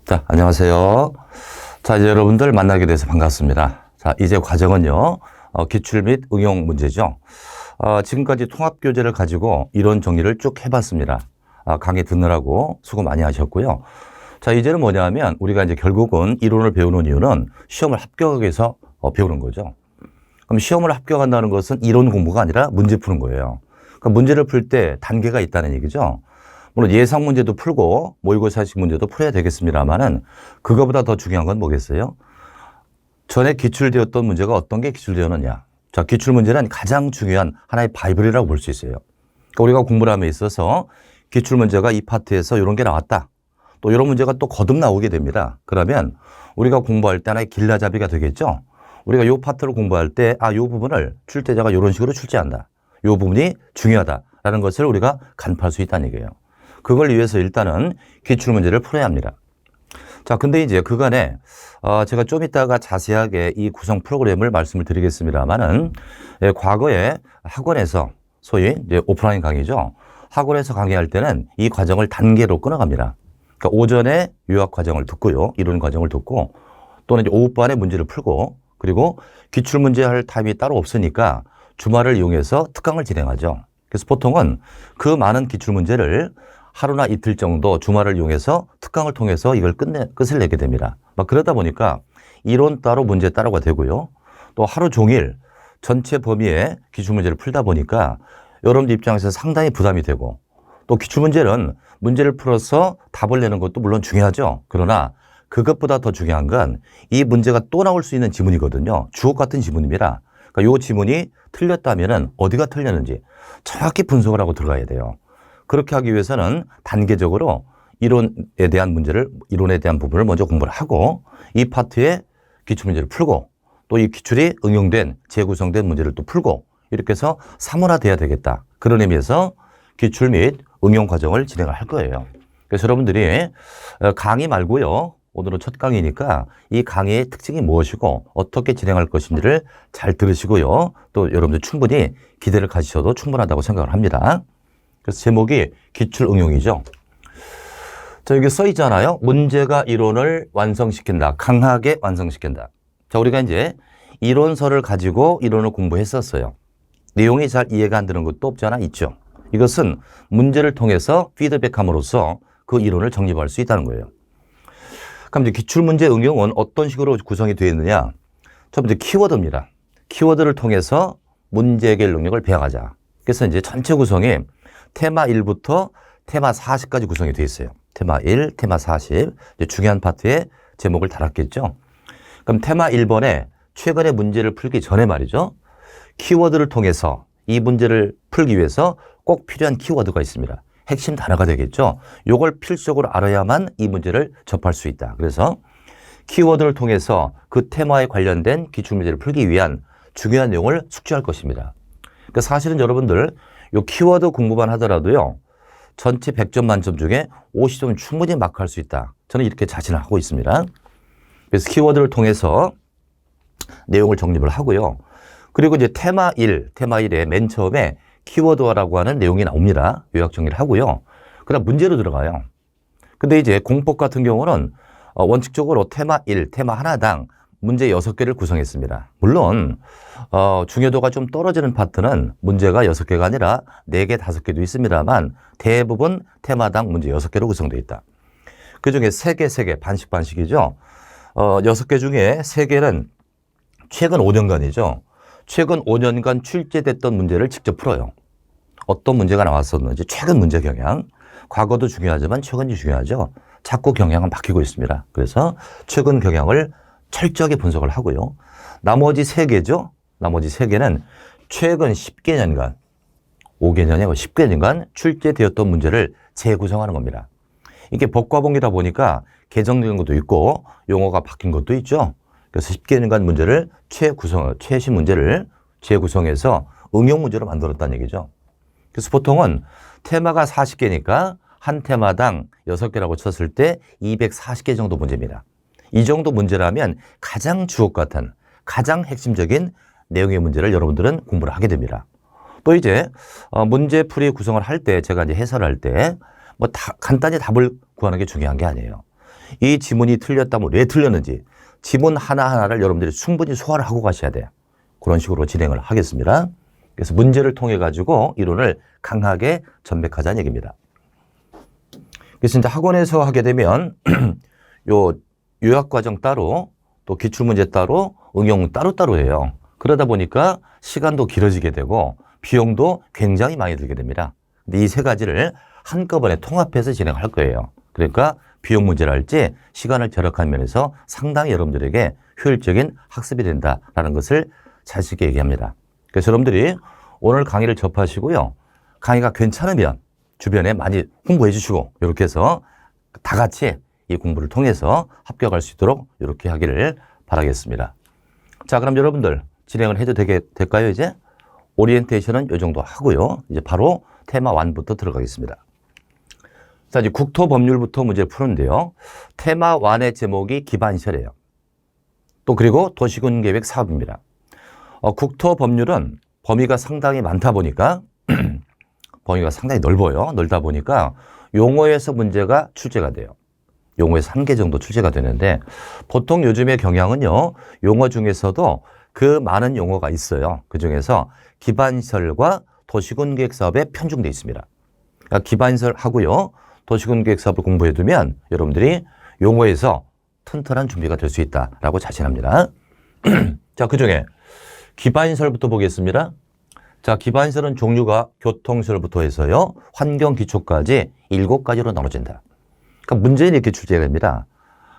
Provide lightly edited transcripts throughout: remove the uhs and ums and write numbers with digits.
자, 안녕하세요. 자, 이제 여러분들 만나게 돼서 반갑습니다. 자, 이제 과정은요, 기출 및 응용 문제죠. 지금까지 통합교재를 가지고 이론 정리를 쭉 해봤습니다. 강의 듣느라고 수고 많이 하셨고요. 자, 이제는 뭐냐면 우리가 이제 결국은 이론을 배우는 이유는 시험을 합격하기 위해서 배우는 거죠. 그럼 시험을 합격한다는 것은 이론 공부가 아니라 문제 푸는 거예요. 그러니까 문제를 풀 때 단계가 있다는 얘기죠. 물론 예상 문제도 풀고 모의고사식 문제도 풀어야 되겠습니다만은 그거보다 더 중요한 건 뭐겠어요? 전에 기출되었던 문제가 어떤 게 기출되었느냐. 자, 기출 문제는 가장 중요한 하나의 바이블이라고 볼 수 있어요. 그러니까 우리가 공부를 함에 있어서 기출 문제가 이 파트에서 이런 게 나왔다. 또 이런 문제가 또 거듭 나오게 됩니다. 그러면 우리가 공부할 때 하나의 길라잡이가 되겠죠. 우리가 이 파트를 공부할 때 이 부분을 출제자가 이런 식으로 출제한다. 이 부분이 중요하다라는 것을 우리가 간파할 수 있다는 얘기예요. 그걸 위해서 일단은 기출문제를 풀어야 합니다. 자, 근데 이제 그간에 제가 좀 이따가 자세하게 이 구성 프로그램을 말씀을 드리겠습니다만은 과거에 학원에서 소위 이제 오프라인 강의죠. 학원에서 강의할 때는 이 과정을 단계로 끊어갑니다. 그러니까 오전에 유학 과정을 듣고요. 이론 과정을 듣고 또는 이제 오후반에 문제를 풀고 그리고 기출문제 할 타임이 따로 없으니까 주말을 이용해서 특강을 진행하죠. 그래서 보통은 그 많은 기출문제를 하루나 이틀 정도 주말을 이용해서 특강을 통해서 이걸 끝을 내게 됩니다. 막 그러다 보니까 이론 따로 문제 따로가 되고요. 또 하루 종일 전체 범위의 기출문제를 풀다 보니까 여러분들 입장에서 상당히 부담이 되고 또 기출문제는 문제를 풀어서 답을 내는 것도 물론 중요하죠. 그러나 그것보다 더 중요한 건 이 문제가 또 나올 수 있는 지문이거든요. 주옥 같은 지문입니다. 그러니까 이 지문이 틀렸다면 어디가 틀렸는지 정확히 분석을 하고 들어가야 돼요. 그렇게 하기 위해서는 단계적으로 이론에 대한 부분을 먼저 공부를 하고 이 파트에 기출문제를 풀고 또 이 기출이 응용된 재구성된 문제를 또 풀고 이렇게 해서 사문화돼야 되겠다. 그런 의미에서 기출 및 응용 과정을 진행을 할 거예요. 그래서 여러분들이 강의 말고요. 오늘은 첫 강의니까 이 강의의 특징이 무엇이고 어떻게 진행할 것인지를 잘 들으시고요. 또 여러분들 충분히 기대를 가지셔도 충분하다고 생각을 합니다. 그래서 제목이 기출 응용이죠. 자, 여기 써 있잖아요. 문제가 이론을 완성시킨다. 강하게 완성시킨다. 자, 우리가 이제 이론서를 가지고 이론을 공부했었어요. 내용이 잘 이해가 안 되는 것도 없지 않아 있죠. 이것은 문제를 통해서 피드백함으로써 그 이론을 정립할 수 있다는 거예요. 그럼 이제 기출문제 응용은 어떤 식으로 구성이 되어 있느냐? 첫 번째 키워드입니다. 키워드를 통해서 문제 해결 능력을 배워가자. 그래서 이제 전체 구성이 테마 1부터 테마 40까지 구성이 되어 있어요. 테마 1, 테마 40. 이제 중요한 파트에 제목을 달았겠죠. 그럼 테마 1번에 최근의 문제를 풀기 전에 말이죠. 키워드를 통해서 이 문제를 풀기 위해서 꼭 필요한 키워드가 있습니다. 핵심 단어가 되겠죠. 이걸 필수적으로 알아야만 이 문제를 접할 수 있다. 그래서 키워드를 통해서 그 테마에 관련된 기출문제를 풀기 위한 중요한 내용을 숙지할 것입니다. 그러니까 사실은 여러분들 이 키워드 공부만 하더라도요. 전체 100점 만점 중에 50점은 충분히 마크할 수 있다. 저는 이렇게 자신을 하고 있습니다. 그래서 키워드를 통해서 내용을 정립을 하고요. 그리고 이제 테마 1에 맨 처음에 키워드라고 하는 내용이 나옵니다. 요약 정리를 하고요. 그 다음 문제로 들어가요. 근데 이제 공법 같은 경우는 원칙적으로 테마 1, 테마 하나당 문제 6개를 구성했습니다. 물론 중요도가 좀 떨어지는 파트는 문제가 6개가 아니라 4개, 5개도 있습니다만 대부분 테마당 문제 6개로 구성되어 있다. 그중에 3개, 반씩이죠. 6개 중에 3개는 최근 5년간이죠. 최근 5년간 출제됐던 문제를 직접 풀어요. 어떤 문제가 나왔었는지 최근 문제 경향. 과거도 중요하지만 최근이 중요하죠. 자꾸 경향은 바뀌고 있습니다. 그래서 최근 경향을 철저하게 분석을 하고요. 나머지 3개죠. 나머지 3개는 최근 10개년간, 5개년이 아니고 10개년간 출제되었던 문제를 재구성하는 겁니다. 이게 법과봉이다 보니까 개정된 것도 있고 용어가 바뀐 것도 있죠. 그래서 10개년간 문제를 최신 문제를 재구성해서 응용 문제로 만들었다는 얘기죠. 그래서 보통은 테마가 40개니까 한 테마당 6개라고 쳤을 때 240개 정도 문제입니다. 이 정도 문제라면 가장 주옥 같은 가장 핵심적인 내용의 문제를 여러분들은 공부를 하게 됩니다. 또 이제 문제풀이 구성을 할 때 제가 이제 해설할 때 뭐 간단히 답을 구하는 게 중요한 게 아니에요. 이 지문이 틀렸다면 왜 틀렸는지 지문 하나하나를 여러분들이 충분히 소화를 하고 가셔야 돼요. 그런 식으로 진행을 하겠습니다. 그래서 문제를 통해 가지고 이론을 강하게 전백하자는 얘기입니다. 그래서 이제 학원에서 하게 되면 요 요약과정 따로 또 기출문제 따로 응용 따로따로 해요. 그러다 보니까 시간도 길어지게 되고 비용도 굉장히 많이 들게 됩니다. 근데 이 세 가지를 한꺼번에 통합해서 진행할 거예요. 그러니까 비용 문제랄지 시간을 절약한 면에서 상당히 여러분들에게 효율적인 학습이 된다라는 것을 자신 있게 얘기합니다. 그래서 여러분들이 오늘 강의를 접하시고요. 강의가 괜찮으면 주변에 많이 홍보해 주시고 이렇게 해서 다 같이 이 공부를 통해서 합격할 수 있도록 이렇게 하기를 바라겠습니다. 자, 그럼 여러분들 진행을 해도 될까요? 이제 오리엔테이션은 이 정도 하고요. 이제 바로 테마 1부터 들어가겠습니다. 자, 이제 국토법률부터 문제를 푸는데요. 테마 1의 제목이 기반시설이에요. 또 그리고 도시군계획 사업입니다. 국토법률은 범위가 상당히 많다 보니까 범위가 상당히 넓어요. 넓다 보니까 용어에서 문제가 출제가 돼요. 용어에서 1개 정도 출제가 되는데 보통 요즘의 경향은요. 용어 중에서도 그 많은 용어가 있어요. 그중에서 기반시설과 도시군계획 사업에 편중되어 있습니다. 그러니까 기반시설 하고요. 도시군계획 사업을 공부해두면 여러분들이 용어에서 튼튼한 준비가 될 수 있다라고 자신합니다. 자, 그중에 기반시설부터 보겠습니다. 자, 기반시설은 종류가 교통시설부터 해서요. 환경기초까지 7가지로 나눠진다. 그러니까 문제는 이렇게 출제가 됩니다.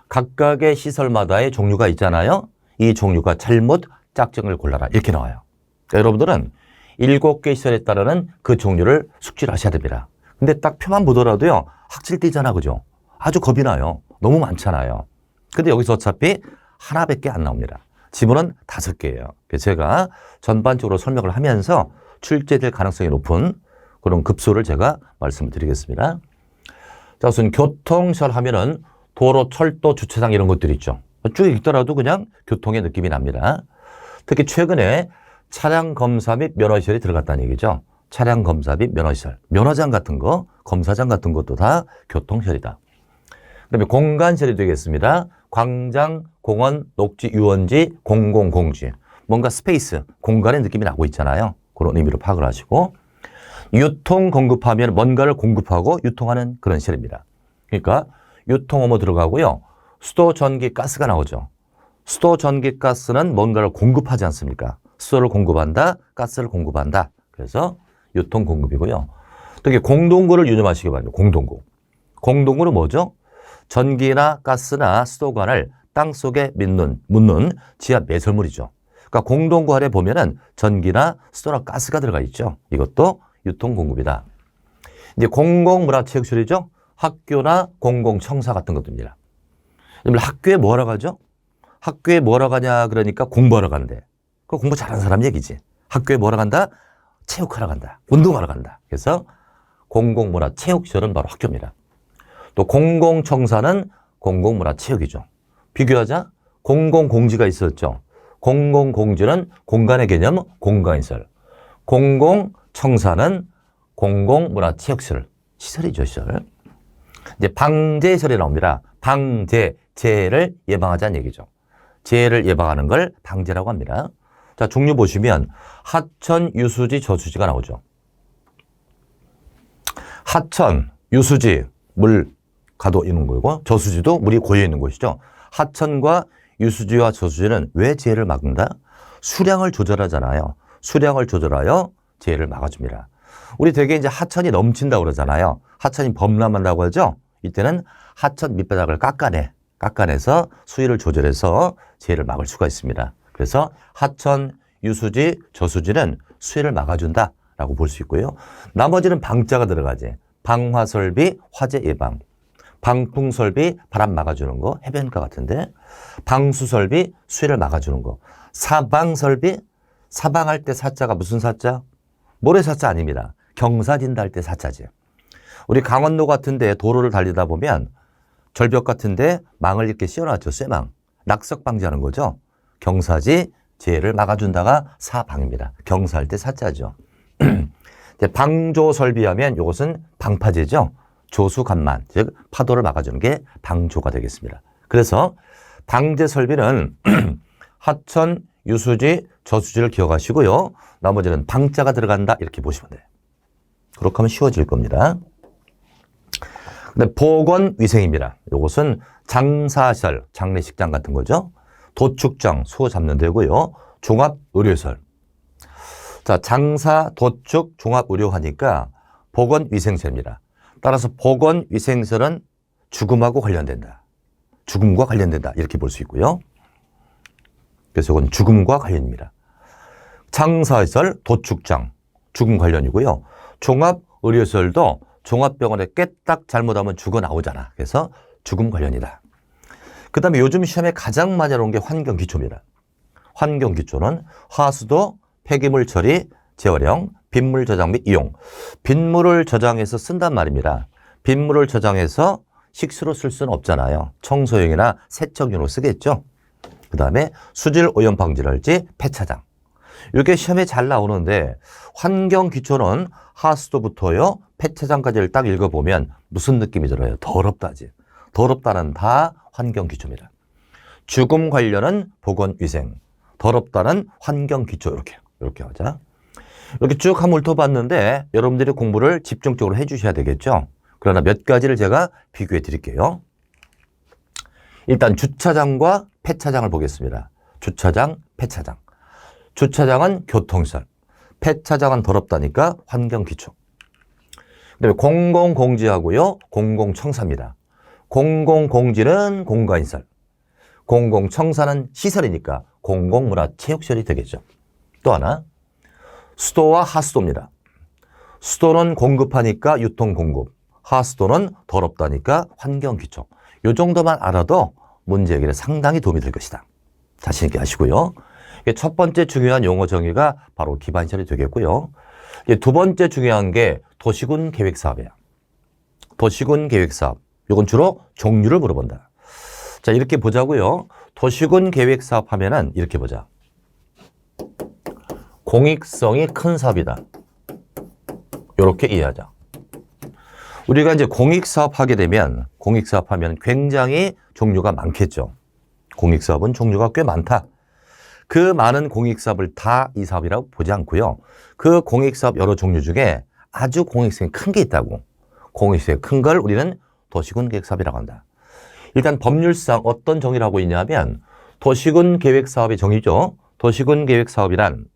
각각의 시설마다의 종류가 있잖아요. 이 종류가 잘못 짝정을 골라라. 이렇게 나와요. 그러니까 여러분들은 7개 시설에 따르는 그 종류를 숙지를 하셔야 됩니다. 근데 딱 표만 보더라도요. 학질 뛰잖아. 그죠? 아주 겁이 나요. 너무 많잖아요. 근데 여기서 어차피 하나밖에 안 나옵니다. 지문은 5개예요. 그래서 제가 전반적으로 설명을 하면서 출제될 가능성이 높은 그런 급수를 제가 말씀을 드리겠습니다. 자, 우선 교통시설 하면은 도로, 철도, 주차장 이런 것들이 있죠. 쭉 읽더라도 그냥 교통의 느낌이 납니다. 특히 최근에 차량 검사 및 면허시설이 들어갔다는 얘기죠. 차량 검사 및 면허시설, 면허장 같은 거, 검사장 같은 것도 다 교통시설이다. 그다음에 공간시설이 되겠습니다. 광장, 공원, 녹지, 유원지, 공공공지. 뭔가 스페이스, 공간의 느낌이 나고 있잖아요. 그런 의미로 파악을 하시고 유통 공급하면 뭔가를 공급하고 유통하는 그런 시설입니다. 그러니까 유통업무 들어가고요. 수도, 전기, 가스가 나오죠. 수도, 전기, 가스는 뭔가를 공급하지 않습니까? 수도를 공급한다, 가스를 공급한다. 그래서 유통 공급이고요. 특히 공동구를 유념하시기 바랍니다. 공동구. 공동구는 뭐죠? 전기나 가스나 수도관을 땅속에 묻는 지하 매설물이죠. 그러니까 공동구 아래 보면은 전기나 수도나 가스가 들어가 있죠. 이것도 유통 공급이다. 이제 공공문화체육시설이죠. 학교나 공공청사 같은 것들입니다. 학교에 뭐 하러 가죠? 학교에 뭐 하러 가냐 그러니까 공부하러 가는데 그 공부 잘하는 사람 얘기지. 학교에 뭐 하러 간다? 체육하러 간다. 운동하러 간다. 그래서 공공문화체육시설은 바로 학교입니다. 또 공공청사는 공공문화체육이죠. 비교하자. 공공공지가 있었죠. 공공공지는 공간의 개념, 공간시설. 공공청사는 공공문화체육시설. 시설이죠, 시설. 이제 방제시설이 나옵니다. 방제, 재해를 예방하자는 얘기죠. 재해를 예방하는 걸 방제라고 합니다. 자, 종류 보시면 하천, 유수지, 저수지가 나오죠. 하천, 유수지, 물 가도 있는 거고 저수지도 물이 고여 있는 곳이죠. 하천과 유수지와 저수지는 왜 재해를 막는다? 수량을 조절하잖아요. 수량을 조절하여 재해를 막아줍니다. 우리 되게 이제 하천이 넘친다고 그러잖아요. 하천이 범람한다고 하죠. 이때는 하천 밑바닥을 깎아내서 수위를 조절해서 재해를 막을 수가 있습니다. 그래서 하천, 유수지, 저수지는 수해를 막아준다라고 볼 수 있고요. 나머지는 방자가 들어가지. 방화설비, 화재 예방. 방풍설비, 바람 막아주는 거, 해변가 같은데. 방수설비, 수해를 막아주는 거. 사방설비, 사방할 때 사자가 무슨 사자? 모래사자 아닙니다. 경사진다 할 때 사자지. 우리 강원도 같은데 도로를 달리다 보면 절벽 같은데 망을 이렇게 씌워놨죠. 쇠망. 낙석 방지하는 거죠. 경사지, 재해를 막아준다가 사방입니다. 경사할 때 사자죠. 방조 설비하면 이것은 방파제죠. 조수간만, 즉 파도를 막아주는 게 방조가 되겠습니다. 그래서 방제 설비는 하천, 유수지, 저수지를 기억하시고요. 나머지는 방자가 들어간다 이렇게 보시면 돼요. 그렇게 하면 쉬워질 겁니다. 근데 보건위생입니다. 이것은 장사시설, 장례식장 같은 거죠. 도축장, 소 잡는 데고요. 종합의료시설. 자, 장사, 도축, 종합의료 하니까 보건위생시설입니다. 따라서 보건위생시설은 죽음하고 관련된다. 죽음과 관련된다. 이렇게 볼 수 있고요. 그래서 이건 죽음과 관련입니다. 장사시설, 도축장, 죽음 관련이고요. 종합의료시설도 종합병원에 깨딱 잘못하면 죽어 나오잖아. 그래서 죽음 관련이다. 그 다음에 요즘 시험에 가장 많이 나오는 게 환경기초입니다. 환경기초는 하수도, 폐기물 처리, 재활용, 빗물 저장 및 이용. 빗물을 저장해서 쓴단 말입니다. 빗물을 저장해서 식수로 쓸 수는 없잖아요. 청소용이나 세척용으로 쓰겠죠. 그 다음에 수질 오염 방지를 할지 폐차장. 이게 시험에 잘 나오는데 환경기초는 하수도부터요 폐차장까지를 딱 읽어보면 무슨 느낌이 들어요? 더럽다지. 더럽다는 다 환경기초입니다. 죽음 관련은 보건위생, 더럽다는 환경기초 이렇게 하자. 이렇게 쭉 한번 훑어봤는데 여러분들이 공부를 집중적으로 해주셔야 되겠죠. 그러나 몇 가지를 제가 비교해 드릴게요. 일단 주차장과 폐차장을 보겠습니다. 주차장, 폐차장. 주차장은 교통시설, 폐차장은 더럽다니까 환경기초. 그다음에 공공공지하고요, 공공청사입니다. 공공공지는 공간시설, 공공청사는 시설이니까 공공문화체육시설이 되겠죠. 또 하나, 수도와 하수도입니다. 수도는 공급하니까 유통공급, 하수도는 더럽다니까 환경기초. 이 정도만 알아도 문제 해결에 상당히 도움이 될 것이다. 자신 있게 하시고요. 첫 번째 중요한 용어 정의가 바로 기반시설이 되겠고요. 두 번째 중요한 게 도시군 계획사업이에요. 도시군 계획사업. 이건 주로 종류를 물어본다. 자, 이렇게 보자고요. 도시군 계획사업 하면은 이렇게 보자. 공익성이 큰 사업이다. 이렇게 이해하자. 우리가 이제 공익사업 하게 되면 공익사업 하면 굉장히 종류가 많겠죠. 공익사업은 종류가 꽤 많다. 그 많은 공익사업을 다 이 사업이라고 보지 않고요. 그 공익사업 여러 종류 중에 아주 공익성이 큰 게 있다고. 공익성이 큰 걸 우리는 도시군 계획사업이라고 한다. 일단 법률상 어떤 정의를 하고 있냐면 도시군 계획사업의 정의죠. 도시군 계획사업이란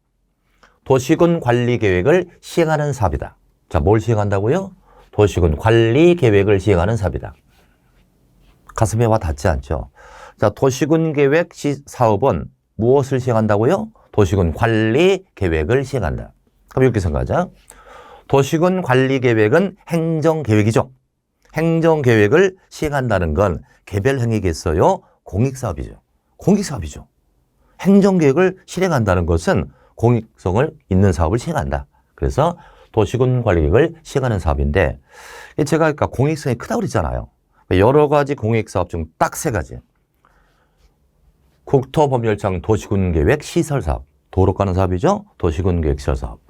도시군 관리 계획을 시행하는 사업이다. 자, 뭘 시행한다고요? 도시군 관리 계획을 시행하는 사업이다. 가슴에 와 닿지 않죠? 자, 도시군 계획 사업은 무엇을 시행한다고요? 도시군 관리 계획을 시행한다. 그럼 이렇게 생각하자. 도시군 관리 계획은 행정계획이죠. 행정계획을 시행한다는 건 개별 행위겠어요? 공익사업이죠. 공익사업이죠. 행정계획을 실행한다는 것은 공익성을 있는 사업을 시행한다. 그래서 도시군 관리계획을 시행하는 사업인데 제가 아까 공익성이 크다고 그랬잖아요. 여러 가지 공익사업 중 딱 세 가지. 국토법률상 도시군계획 시설사업. 도로 가는 사업이죠. 도시군계획 시설사업.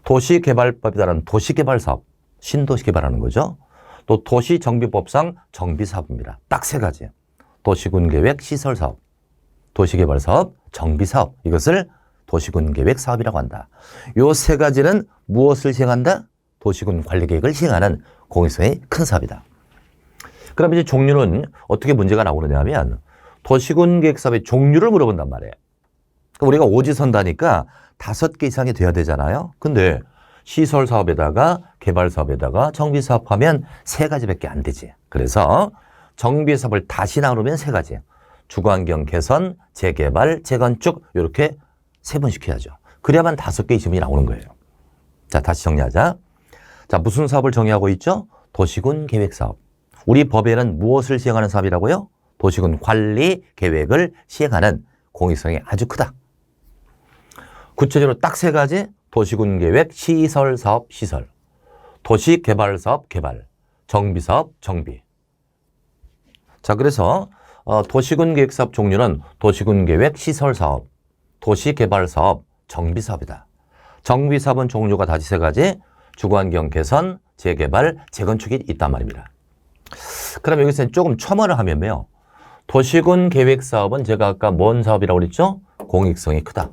도시개발법에 따른 도시개발사업. 신도시 개발하는 거죠. 또 도시정비법상 정비사업입니다. 딱 세 가지. 도시군계획 시설사업, 도시개발사업, 정비사업. 이것을 도시군계획 사업이라고 한다. 요 세 가지는 무엇을 시행한다? 도시군 관리계획을 시행하는 공익성이 큰 사업이다. 그럼 이제 종류는 어떻게 문제가 나오느냐 하면 도시군 계획 사업의 종류를 물어본단 말이에요. 그럼 우리가 오지선다니까 5개 이상이 돼야 되잖아요. 근데 시설 사업에다가 개발 사업에다가 정비 사업 하면 3가지밖에 안 되지. 그래서 정비 사업을 다시 나누면 3가지. 주거환경 개선, 재개발, 재건축 이렇게 3번씩 해야죠. 그래야만 5개의 지문이 나오는 거예요. 자, 다시 정리하자. 자, 무슨 사업을 정의하고 있죠? 도시군 계획 사업. 우리 법에는 무엇을 시행하는 사업이라고요? 도시군 관리 계획을 시행하는 공익성이 아주 크다. 구체적으로 딱 3가지. 도시군 계획 시설 사업 시설, 도시 개발 사업 개발, 정비 사업 정비. 자, 그래서 도시군 계획 사업 종류는 도시군 계획 시설 사업, 도시 개발 사업, 정비 사업이다. 정비 사업은 종류가 다시 3가지. 주거환경 개선, 재개발, 재건축이 있단 말입니다. 그럼 여기서 조금 첨언을 하면요. 도시군 계획 사업은 제가 아까 뭔 사업이라고 그랬죠? 공익성이 크다.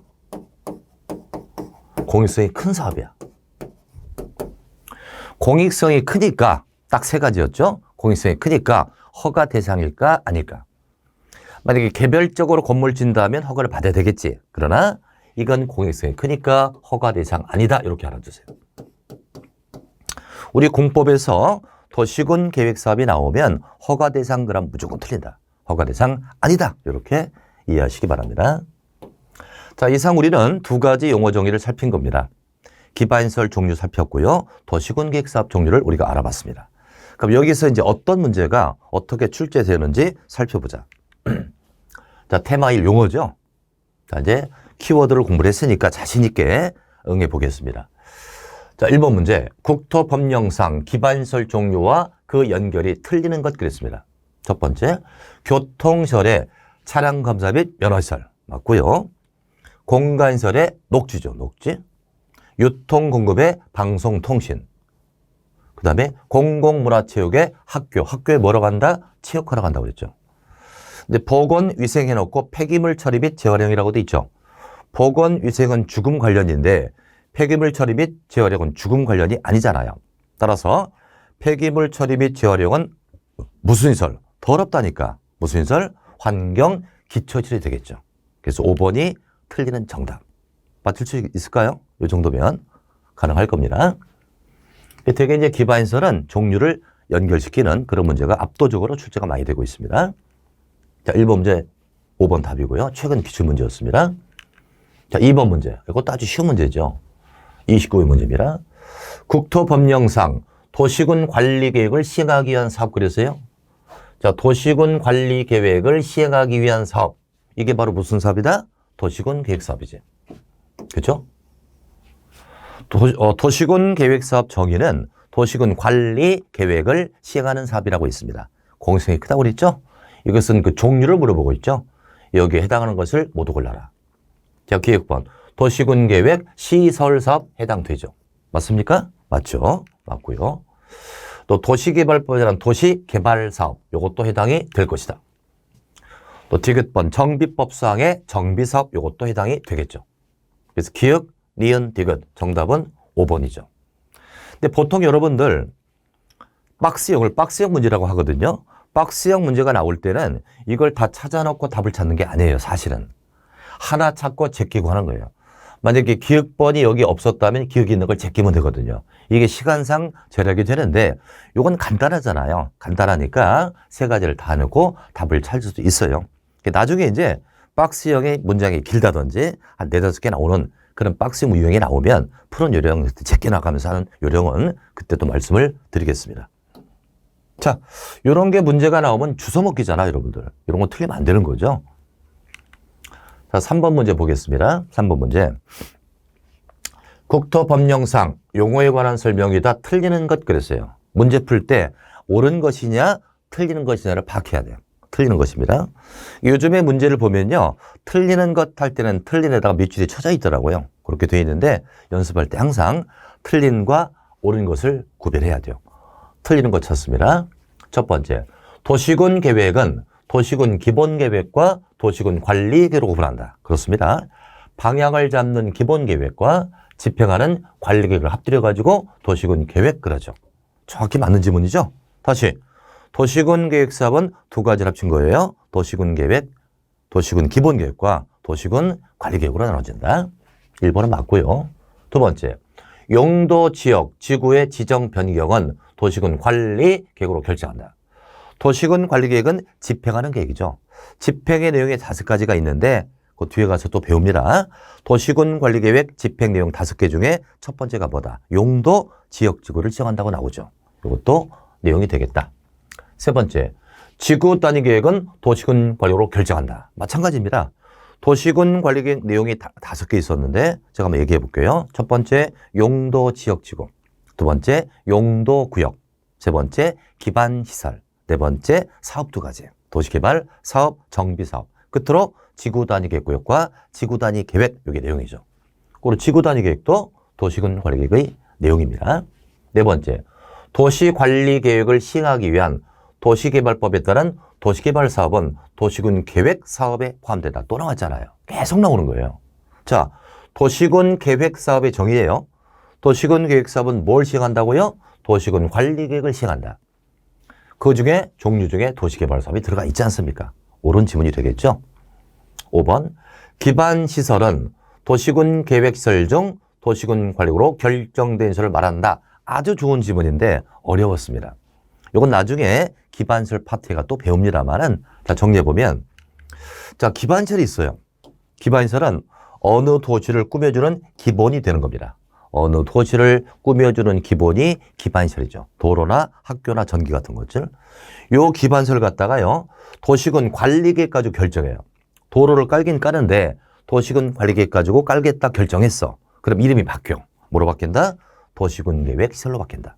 공익성이 큰 사업이야. 공익성이 크니까 딱 세 가지였죠? 공익성이 크니까 허가 대상일까 아닐까? 만약에 개별적으로 건물 짓는다면 허가를 받아야 되겠지. 그러나 이건 공익성이 크니까 허가 대상 아니다. 이렇게 알아주세요. 우리 공법에서 도시군 계획 사업이 나오면 허가 대상 그럼 무조건 틀린다. 허가 대상 아니다. 이렇게 이해하시기 바랍니다. 자, 이상 우리는 두 가지 용어 정의를 살핀 겁니다. 기반시설 종류 살폈고요. 도시군 계획 사업 종류를 우리가 알아봤습니다. 그럼 여기서 이제 어떤 문제가 어떻게 출제되는지 살펴보자. 자, 테마 1 용어죠. 자, 이제 키워드를 공부를 했으니까 자신 있게 응해 보겠습니다. 자, 1번 문제. 국토법령상 기반시설 종류와 그 연결이 틀리는 것 그랬습니다. 첫 번째, 교통시설의 차량 검사 및 면허시설 맞고요. 공간시설의 녹지죠, 녹지. 유통공급의 방송통신. 그 다음에 공공문화체육의 학교에 뭐라고 한다? 체육하러 간다고 그랬죠. 근데 보건위생해놓고 폐기물 처리 및 재활용이라고 돼 있죠. 보건위생은 죽음 관련인데 폐기물 처리 및 재활용은 죽음 관련이 아니잖아요. 따라서 폐기물 처리 및 재활용은 무슨 시설? 더럽다니까. 무슨 시설? 환경 기초시설이 되겠죠. 그래서 5번이 틀리는 정답. 맞출 수 있을까요? 이 정도면 가능할 겁니다. 되게 이제 기반시설은 종류를 연결시키는 그런 문제가 압도적으로 출제가 많이 되고 있습니다. 자, 1번 문제 5번 답이고요. 최근 기출문제였습니다. 자, 2번 문제. 이것도 아주 쉬운 문제죠. 29의 문제입니다. 국토법령상 도시군 관리계획을 시행하기 위한 사업 그랬어요. 자, 도시군 관리계획을 시행하기 위한 사업. 이게 바로 무슨 사업이다? 도시군 계획사업이지. 그렇죠? 도시군 계획사업 정의는 도시군 관리 계획을 시행하는 사업이라고 있습니다. 공익성이 크다고 그랬죠? 이것은 그 종류를 물어보고 있죠. 여기에 해당하는 것을 모두 골라라. 자, 기획번. 도시군 계획 시설 사업 해당되죠. 맞습니까? 맞죠? 맞고요. 또 도시개발법이라는 도시개발 사업. 이것도 해당이 될 것이다. 또 디귿번. 정비법상의 정비사업. 이것도 해당이 되겠죠. 그래서 기역, 니은, 디귿. 정답은 5번이죠. 근데 보통 여러분들 박스형을 박스형 문제라고 하거든요. 박스형 문제가 나올 때는 이걸 다 찾아놓고 답을 찾는 게 아니에요. 사실은. 하나 찾고 제끼고 하는 거예요. 만약에 기역번이 여기 없었다면 기역이 있는 걸 제끼면 되거든요. 이게 시간상 절약이 되는데 이건 간단하잖아요. 간단하니까 세 가지를 다 넣고 답을 찾을 수도 있어요. 나중에 이제 박스형의 문장이 길다든지 한 4-5개 나오는 그런 박스형 유형이 나오면 푸른 요령 제껴 나가면서 하는 요령은 그때 또 말씀을 드리겠습니다. 자, 이런 게 문제가 나오면 주워먹기잖아, 여러분들. 이런 거 틀리면 안 되는 거죠. 자, 3번 문제 보겠습니다. 3번 문제. 국토법령상 용어에 관한 설명이 다 틀리는 것 그랬어요. 문제 풀 때 옳은 것이냐, 틀리는 것이냐를 파악해야 돼요. 틀리는 것입니다. 요즘에 문제를 보면요. 틀리는 것 할 때는 틀린 데다가 밑줄이 쳐져 있더라고요. 그렇게 되어 있는데 연습할 때 항상 틀린과 옳은 것을 구별해야 돼요. 틀리는 것 찾습니다. 첫 번째, 도시군 계획은 도시군 기본계획과 도시군 관리계획으로 구분한다. 그렇습니다. 방향을 잡는 기본계획과 집행하는 관리계획을 합들여가지고 도시군 계획 그러죠. 정확히 맞는 지문이죠. 다시 도시군 계획 사업은 두 가지를 합친 거예요. 도시군 계획, 도시군 기본계획과 도시군 관리계획으로 나눠진다. 1번은 맞고요. 두 번째, 용도 지역, 지구의 지정 변경은 도시군 관리계획으로 결정한다. 도시군 관리계획은 집행하는 계획이죠. 집행의 내용이 5가지가 있는데 그 뒤에 가서 또 배웁니다. 도시군 관리계획 집행 내용 5개 중에 첫 번째가 뭐다? 용도 지역 지구를 지정한다고 나오죠. 이것도 내용이 되겠다. 세 번째, 지구 단위 계획은 도시군 관리로 결정한다. 마찬가지입니다. 도시군 관리계획 내용이 5개 있었는데 제가 한번 얘기해 볼게요. 첫 번째, 용도 지역 지구. 두 번째, 용도 구역. 세 번째, 기반 시설. 네 번째, 사업 2가지. 도시개발, 사업, 정비사업. 끝으로 지구 단위 계획구역과 지구 단위 계획, 이게 내용이죠. 그리고 지구 단위 계획도 도시군 관리계획의 내용입니다. 네 번째, 도시관리계획을 시행하기 위한 도시개발법에 따른 도시개발사업은 도시군 계획사업에 포함된다. 또 나왔잖아요. 계속 나오는 거예요. 자, 도시군 계획사업의 정의예요. 도시군 계획사업은 뭘 시행한다고요? 도시군 관리계획을 시행한다. 그 중에 종류 중에 도시개발사업이 들어가 있지 않습니까? 옳은 지문이 되겠죠? 5번 기반시설은 도시군 계획시설 중 도시군 관리구로 결정된 시설을 말한다. 아주 좋은 지문인데 어려웠습니다. 이건 나중에 기반시설 파트가 또 배웁니다만은 자 정리해보면 자 기반시설이 있어요. 기반시설은 어느 도시를 꾸며주는 기본이 되는 겁니다. 어느 도시를 꾸며주는 기본이 기반시설이죠. 도로나 학교나 전기 같은 것들. 요 기반시설 갖다가요. 도시군 관리계획 가지고 결정해요. 도로를 깔긴 까는데 도시군 관리계획 가지고 깔겠다 결정했어. 그럼 이름이 바뀌어. 뭐로 바뀐다? 도시군 계획 시설로 바뀐다.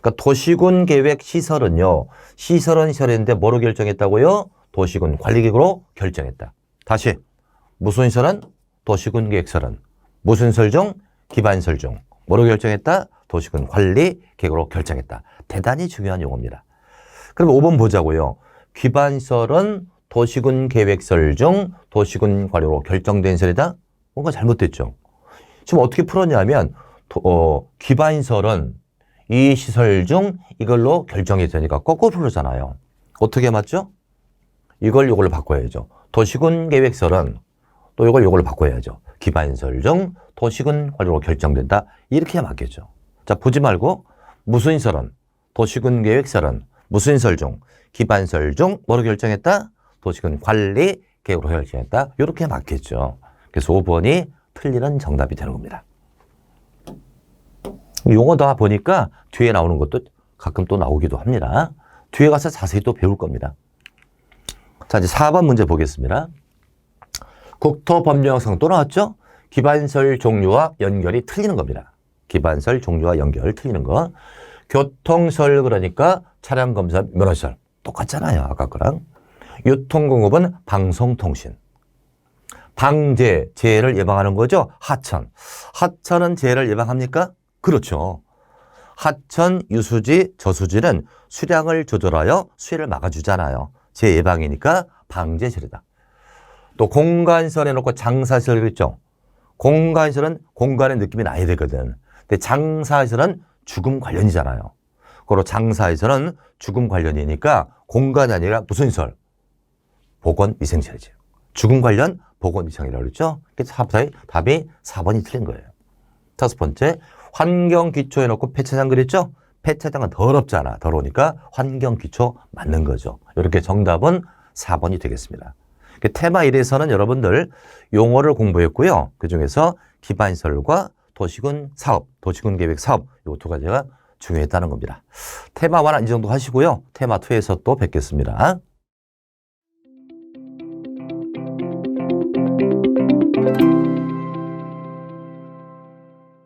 그러니까 도시군 계획 시설은요. 시설은 시설인데 뭐로 결정했다고요? 도시군 관리계획으로 결정했다. 다시 무슨 시설은? 도시군 계획시설은 무슨 시설 중? 기반시설 중 뭐로 결정했다? 도시군 관리계획으로 결정했다. 대단히 중요한 용어입니다. 그럼 5번 보자고요. 기반시설은 도시군 계획시설 중 도시군 관리로 결정된 시설이다? 뭔가 잘못됐죠. 지금 어떻게 풀었냐면 기반시설은 이 시설 중 이걸로 결정이 되니까 거꾸로 풀었잖아요. 어떻게 맞죠? 이걸로 바꿔야죠. 도시군 계획시설은 또 이걸로 바꿔야죠. 기반시설 중 도시군 관리로 결정된다. 이렇게 맞겠죠. 자, 보지 말고 무슨 시설은 도시군 계획시설은 무슨 시설 중 기반시설 중 뭐로 결정했다? 도시군 관리 계획으로 결정했다. 이렇게 맞겠죠. 그래서 5번이 틀리는 정답이 되는 겁니다. 용어 다 보니까 뒤에 나오는 것도 가끔 또 나오기도 합니다. 뒤에 가서 자세히 또 배울 겁니다. 자, 이제 4번 문제 보겠습니다. 국토법령상 또 나왔죠? 기반시설 종류와 연결이 틀리는 겁니다. 기반시설 종류와 연결 틀리는 거. 교통시설 그러니까 차량검사 면허시설 똑같잖아요. 아까 거랑. 유통공업은 방송통신. 방재, 재해를 예방하는 거죠. 하천. 하천은 재해를 예방합니까? 그렇죠. 하천, 유수지, 저수지는 수량을 조절하여 수해를 막아주잖아요. 재해 예방이니까 방재시설이다. 또 공간시설 해놓고 장사시설 그랬죠. 공간시설은 공간의 느낌이 나야 되거든. 근데 장사시설은 죽음 관련이잖아요. 그리고 장사시설은 죽음 관련이니까 공간이 아니라 무슨 시설? 보건위생시설이죠. 죽음 관련 보건위생이라고 그랬죠. 그래서 답이 4번이 틀린 거예요. 5번째, 환경기초 해놓고 폐차장 그랬죠? 폐차장은 더럽잖아. 더러우니까 환경기초 맞는 거죠. 이렇게 정답은 4번이 되겠습니다. 테마 1에서는 여러분들 용어를 공부했고요. 그중에서 기반시설과 도시군 사업, 도시군 계획 사업 이 두 가지가 중요했다는 겁니다. 테마 1은 이 정도 하시고요. 테마 2에서 또 뵙겠습니다.